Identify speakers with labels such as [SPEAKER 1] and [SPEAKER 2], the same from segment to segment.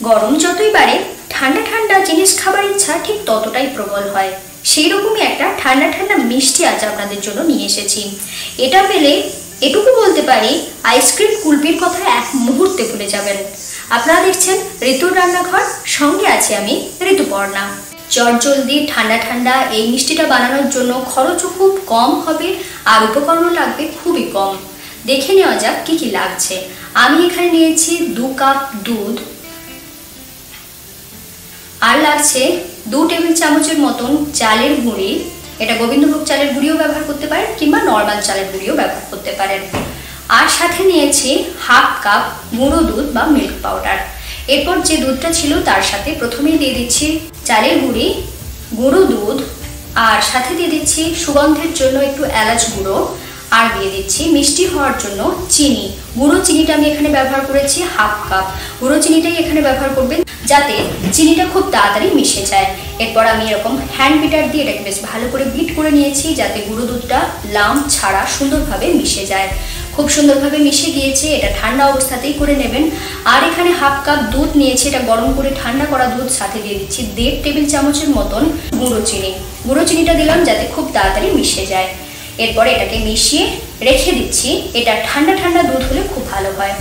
[SPEAKER 1] গরম যতই বাড়ে ঠান্ডা ঠান্ডা জিনিস খাবার ইচ্ছা ঠিক ততটাই প্রবল হয়। সেই রকমই একটা ঠান্ডা ঠান্ডা মিষ্টি আজ আপনাদের জন্য নিয়ে এসেছি। এটা পেলে এটুকু বলতে পারি, আইসক্রিম কুলপির কথা এক মুহূর্তে ভুলে যাবেন। আপনারা দেখছেন ঋতুর রান্নাঘর, সঙ্গে আছে আমি ঋতুপর্ণা। চটজলদি ঠান্ডা ঠান্ডা এই মিষ্টিটা বানানোর জন্য খরচও খুব কম হবে আর উপকরণ লাগবে খুবই কম। দেখে নেওয়া যাক কি কি লাগছে। আমি এখানে নিয়েছি 2 কাপ দুধ, আর লাগছে 2 টেবিল চামচের মতন চালের গুঁড়ি। এটা গোবিন্দভোগ চালের গুঁড়িও ব্যবহার করতে পারেন কিংবা নর্মাল চালের গুঁড়িও ব্যবহার করতে পারেন। আর সাথে নিয়েছি 1/2 কাপ গুঁড়ো দুধ বা মিল্ক পাউডার। এরপর যে দুধটা ছিল তার সাথে প্রথমেই দিয়ে দিচ্ছি চালের গুঁড়ি, গুঁড়ো দুধ, আর সাথে দিয়ে দিচ্ছি সুগন্ধের জন্য একটু এলাচ গুঁড়ো, আর দিয়ে দিচ্ছি মিষ্টি হওয়ার জন্য চিনি। গুঁড়ো চিনিটা আমি এখানে ব্যবহার করেছি 1/2 কাপ। গুঁড়ো চিনিটাই এখানে ব্যবহার করবেন যাতে চিনিটা খুব তাড়াতাড়ি মিশে যায়। এরপর আমি এরকম হ্যান্ড বিটার দিয়ে এটাকে বেশ ভালো করে বিট করে নিয়েছি যাতে গুঁড়ো দুধটা লাম্প ছাড়া সুন্দরভাবে মিশে যায়। খুব সুন্দরভাবে মিশে গিয়েছে। এটা ঠান্ডা অবস্থাতেই করে নেবেন। আর এখানে 1/2 কাপ দুধ নিয়েছি, এটা গরম করে ঠান্ডা করা দুধ। সাথে দিয়ে দিচ্ছি 1.5 টেবিল চামচের মতন গুঁড়ো চিনি। গুঁড়ো চিনিটা দিলাম যাতে খুব তাড়াতাড়ি মিশে যায়। এরপরে এটাকে মিশিয়ে রেখে দিচ্ছি। এটা ঠান্ডা ঠান্ডা দুধ হলে খুব ভালো হয়।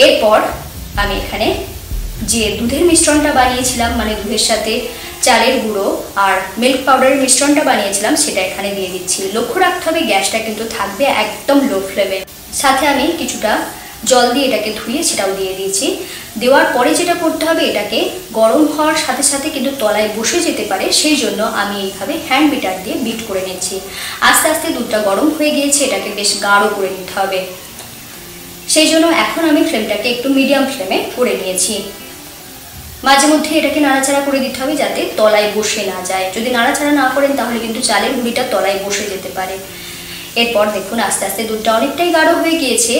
[SPEAKER 1] এরপর আমি এখানে যে দুধের মিশ্রণটা বানিয়েছিলাম, মানে দুধের সাথে চালের গুঁড়ো আর মিল্ক পাউডারের মিশ্রণটা বানিয়েছিলাম, সেটা এখানে দিয়ে দিচ্ছি। লক্ষ্য রাখতে হবে গ্যাসটা কিন্তু থাকবে একদম লো ফ্লেমে। সাথে আমি কিছুটা জল দিয়ে এটাকে ধুয়ে সেটাও দিয়ে দিয়েছি। দেওয়ার পরে যেটা করতে হবে, এটাকে গরম হওয়ার সাথে সাথে কিন্তু তলায় বসে যেতে পারে, সেই জন্য আমি এইভাবে হ্যান্ড বিটার দিয়ে বিট করে নিচ্ছি। আস্তে আস্তে দুধটা গরম হয়ে গিয়েছে, এটাকে বেশ গাঢ় করে নিতে হবে। সেই জন্য এখন আমি ফ্লেমটাকে একটু মিডিয়াম ফ্লেমে করে নিয়েছি। মাঝে মধ্যে এটাকে নাড়াচাড়া করে দিতে হবে যাতে তলায় বসে না যায়। যদি নাড়াচাড়া না করেন তাহলে কিন্তু চালের গুঁড়িটা তলায় বসে যেতে পারে। এরপর দেখুন আস্তে আস্তে দুধটা অনেকটাই গাঢ় হয়ে গিয়েছে।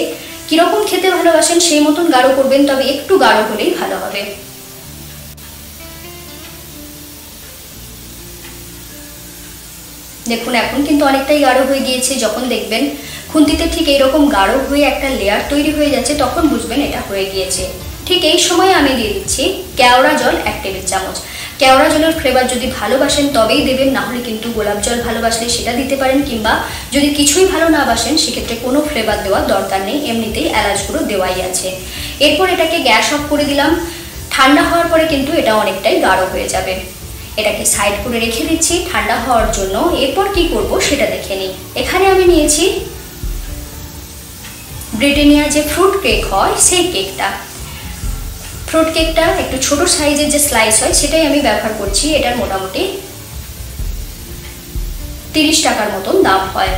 [SPEAKER 1] কিরকম খেতে ভালোবাসেন সেই মতন গাঢ় করবেন, তবে একটু গাঢ় হলেই ভালো হবে। দেখুন এখন কিন্তু অনেকটাই গাঢ় হয়ে গিয়েছে। যখন দেখবেন খুন্তিতে ঠিক এইরকম গাঢ় হয়ে একটা লেয়ার তৈরি হয়ে যাচ্ছে, তখন বুঝবেন এটা হয়ে গিয়েছে। ঠিক এই সময় আমি দিয়ে দিচ্ছি কেওড়া জল 1 টেবিল চামচ। কেওড়া জলের ফ্লেভার যদি ভালোবাসেন তবেই দেবেন, না হলে কিন্তু গোলাপ জল ভালোবাসলে সেটা দিতে পারেন, কিংবা যদি কিছুই ভালো না বাসেন সেক্ষেত্রে কোনো ফ্লেভার দেওয়ার দরকার নেই, এমনিতেই এলাচ গুঁড়ো দেওয়াই আছে। এরপর এটাকে গ্যাস অফ করে দিলাম। ঠান্ডা হওয়ার পরে কিন্তু এটা অনেকটাই গাঢ় হয়ে যাবে। এটাকে সাইড করে রেখে দিচ্ছি ঠান্ডা হওয়ার জন্য। এরপর কি করব সেটা দেখে নিই। এখানে আমি নিয়েছি ব্রিটানিয়া যে ফ্রুট কেক হয় সেই কেকটা। ফ্রুট কেকটা একটু ছোট সাইজের যে স্লাইস হয় সেটাই আমি ব্যবহার করছি। এটার মোটামুটি 30 টাকার মতন দাম হয়।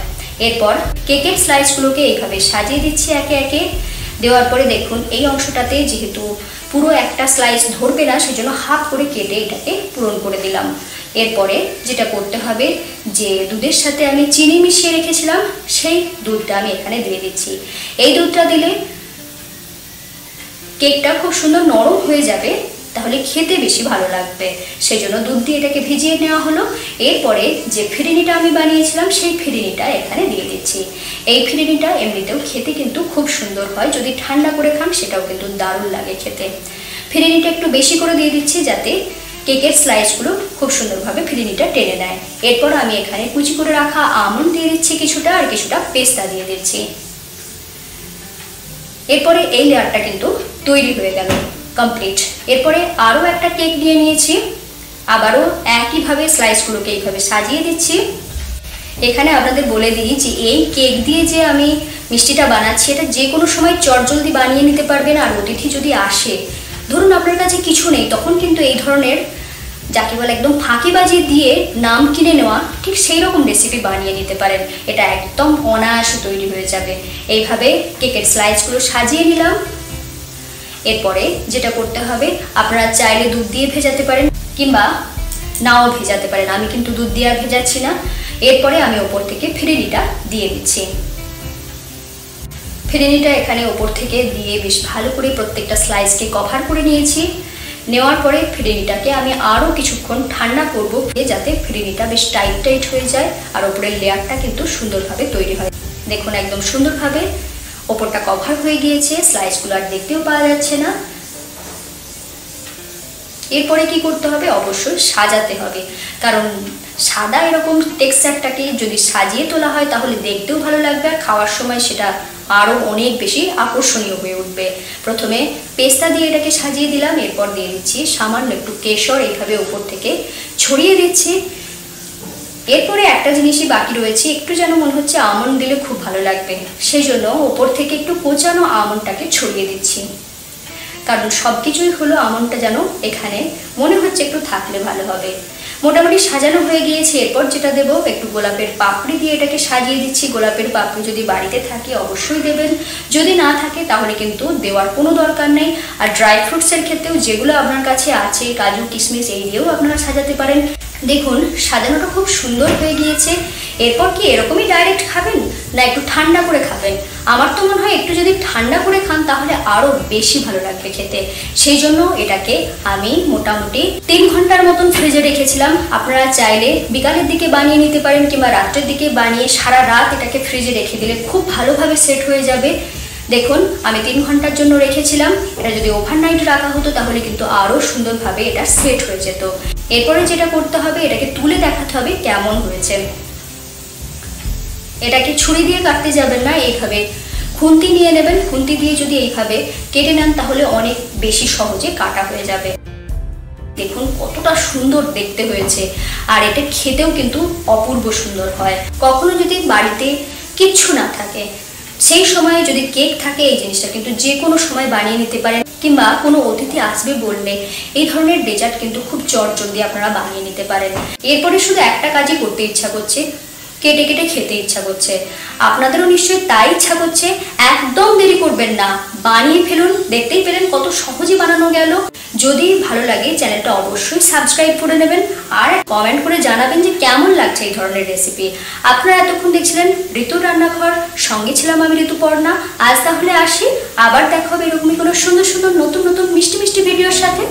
[SPEAKER 1] এরপর কেকের স্লাইসগুলোকে এইভাবে সাজিয়ে দিচ্ছি একে একে। দেওয়ার পরে দেখুন এই অংশটাতে যেহেতু পুরো একটা স্লাইস ধরবে না, সেজন্য হাফ করে কেটে এটাকে পূরণ করে দিলাম। এরপরে যেটা করতে হবে, যে দুধের সাথে আমি চিনি মিশিয়ে রেখেছিলাম সেই দুধটা আমি এখানে দিয়ে দিচ্ছি। এই দুধটা দিলে কেকটা খুব সুন্দর নরম হয়ে যাবে, তাহলে খেতে বেশি ভালো লাগবে। সেই জন্য দুধ দিয়ে এটাকে ভিজিয়ে নেওয়া হলো। এরপরে যে ফিরিনিটা আমি বানিয়েছিলাম সেই ফিরিনিটা এখানে দিয়ে দিচ্ছি। এই ফিরিনিটা এমনিতেও খেতে কিন্তু খুব সুন্দর হয়, যদি ঠান্ডা করে খান সেটাও কিন্তু দারুণ লাগে খেতে। ফিরিনিটা একটু বেশি করে দিয়ে দিচ্ছি যাতে কেকের স্লাইসগুলো খুব সুন্দরভাবে ফিরিনিটা টেনে নেয়। এরপর আমি এখানে কুচি করে রাখা আমন্ড দিয়ে দিচ্ছি কিছুটা, আর কিছুটা পেস্তা দিয়ে দিচ্ছি। এরপরে এই লেয়ারটা কিন্তু তৈরি হয়ে গেল, কমপ্লিট। এরপরে আরও একটা কেক দিয়ে নিয়েছি। আবারও একইভাবে স্লাইসগুলোকে এইভাবে সাজিয়ে দিচ্ছি। এখানে আপনাদের বলে দিই যে এই কেক দিয়ে যে আমি মিষ্টিটা বানাচ্ছি, এটা যে কোনো সময় চটজলদি বানিয়ে নিতে পারবেন। আর অতিথি যদি আসে, ধরুন আপনার কাছে কিছু নেই, তখন কিন্তু এই ধরনের যাকে বলে একদম ফাঁকিবাজি দিয়ে নাম কিনে নেওয়া, ঠিক সেই রকম রেসিপি বানিয়ে নিতে পারেন। এটা একদম অনায়াসে তৈরি হয়ে যাবে। এইভাবে কেকের স্লাইসগুলো সাজিয়ে নিলাম। এরপরে যেটা করতে হবে, আপনারা চাইলে দুধ দিয়ে ভেজাতে পারেন কিংবা নাও ভেজাতে পারেন। আমি কিন্তু দুধ দিয়ে আর ভেজাচ্ছি না। এরপরে আমি ওপর থেকে ফিরিনিটা দিয়ে দিচ্ছি। ফিরিনিটা এখানে ওপর থেকে দিয়ে বেশ ভালো করে প্রত্যেকটা স্লাইসকে কভার করে নিয়েছি। নেওয়ার পরে ফিরিনিটাকে আমি আরও কিছুক্ষণ ঠান্ডা করব, যাতে ফিরিনিটা বেশ টাইট টাইট হয়ে যায় আর ওপরের লেয়ারটা কিন্তু সুন্দরভাবে তৈরি হয়। দেখুন একদম সুন্দরভাবে ওপরটা কভার হয়ে গিয়েছে, স্লাইসগুলো আর দেখতেও পাওয়া যাচ্ছে না। এরপরে কি করতে হবে, অবশ্যই সাজাতে হবে, কারণ সাদা এরকম টেক্সচারটাকে যদি সাজিয়ে তোলা হয় তাহলে দেখতেও ভালো লাগবে আর খাওয়ার সময় সেটা আরও অনেক বেশি আকর্ষণীয় হয়ে উঠবে। প্রথমে পেস্তা দিয়ে এটাকে সাজিয়ে দিলাম, এরপর দিয়ে দিচ্ছি সামান্য একটু কেশর, এইভাবে উপর থেকে ছড়িয়ে দিচ্ছি। এরপরে একটা জিনিসই বাকি রয়েছে, একটু যেন মনে হচ্ছে আমন্ড দিলে খুব ভালো লাগবে, সেই জন্য ওপর থেকে একটু কোচানো আমন্ডটাকে ছড়িয়ে দিচ্ছি, কারণ সব কিছুই হলো আমন্ডটা যেন এখানে মনে হচ্ছে একটু থাকলে ভালো হবে। মোটামুটি সাজানো হয়ে গিয়েছে। এরপর যেটা দেবো, একটু গোলাপের পাপড়ি দিয়ে এটাকে সাজিয়ে দিচ্ছি। গোলাপের পাপড়ি যদি বাড়িতে থাকে অবশ্যই দেবেন, যদি না থাকে তাহলে কিন্তু দেওয়ার কোনো দরকার নেই। আর ড্রাই ফ্রুটসের ক্ষেত্রেও যেগুলো আপনার কাছে আছে, কাজু কিশমিশ, এই দিয়েও আপনারা সাজাতে পারেন। দেখুন সাজানোটা খুব সুন্দর হয়ে গিয়েছে। এরপর কি এরকমই ডাইরেক্ট খাবেন না একটু ঠান্ডা করে খাবেন? আমার তো মনে হয় একটু যদি ঠান্ডা করে খান তাহলে আরও বেশি ভালো লাগবে খেতে। সেই জন্য এটাকে আমি মোটামুটি 3 ঘন্টার মতন ফ্রিজে রেখেছিলাম। আপনারা চাইলে বিকালের দিকে বানিয়ে নিতে পারেন কিংবা রাত্রের দিকে বানিয়ে সারা রাত এটাকে ফ্রিজে রেখে দিলে খুব ভালোভাবে সেট হয়ে যাবে। দেখুন আমি 3 ঘন্টার জন্য রেখেছিলাম। এটা যদি ওভারনাইট রাখা হতো তাহলে কিন্তু আরও সুন্দরভাবে এটা সেট হয়ে যেত। এরপরে যেটা করতে হবে, এটাকে তুলে দেখাতে হবে কেমন হয়েছে। এটাকে ছুরি দিয়ে কাটতে যাবেন না, এইভাবে খুন্তি নিয়ে নেবেন। খুন্তি দিয়ে যদি এইভাবে কেটে নেন তাহলে অনেক বেশি সহজে কাটা হয়ে যাবে। দেখুন কতটা সুন্দর দেখতে হয়েছে, আর এটা খেতেও কিন্তু অপূর্ব সুন্দর হয়। কখনো যদি বাড়িতে কিচ্ছু না থাকে সেই সময়ে যদি কেক থাকে, এই জিনিসটা কিন্তু যে কোনো সময় বানিয়ে নিতে পারেন, কিংবা কোনো অতিথি আসবে বললে এই ধরনের ডেজার্ট কিন্তু খুব চটজলদি আপনারা বানিয়ে নিতে পারেন। এরপরে শুধু একটা কাজই করতে ইচ্ছা করছে, কেটে কেটে খেতে ইচ্ছা করছে। আপনাদেরও নিশ্চয়ই তাই ইচ্ছা করছে। একদম দেরি করবেন না, বানিয়ে ফেলুন। দেখতেই পেলেন কত সহজে বানানো গেল। যদি ভালো লাগে চ্যানেলটা অবশ্যই সাবস্ক্রাইব করে নেবেন আর কমেন্ট করে জানাবেন যে কেমন লাগছে এই ধরনের রেসিপি। আপনারা এতক্ষণ দেখছিলেন ঋতুর রান্নাঘর, সঙ্গে ছিলাম আমি ঋতুপর্ণা। আজ তাহলে আসি, আবার দেখা হবে এরকমই কোনো সুন্দর সুন্দর নতুন নতুন মিষ্টি মিষ্টি ভিডিওর সাথে।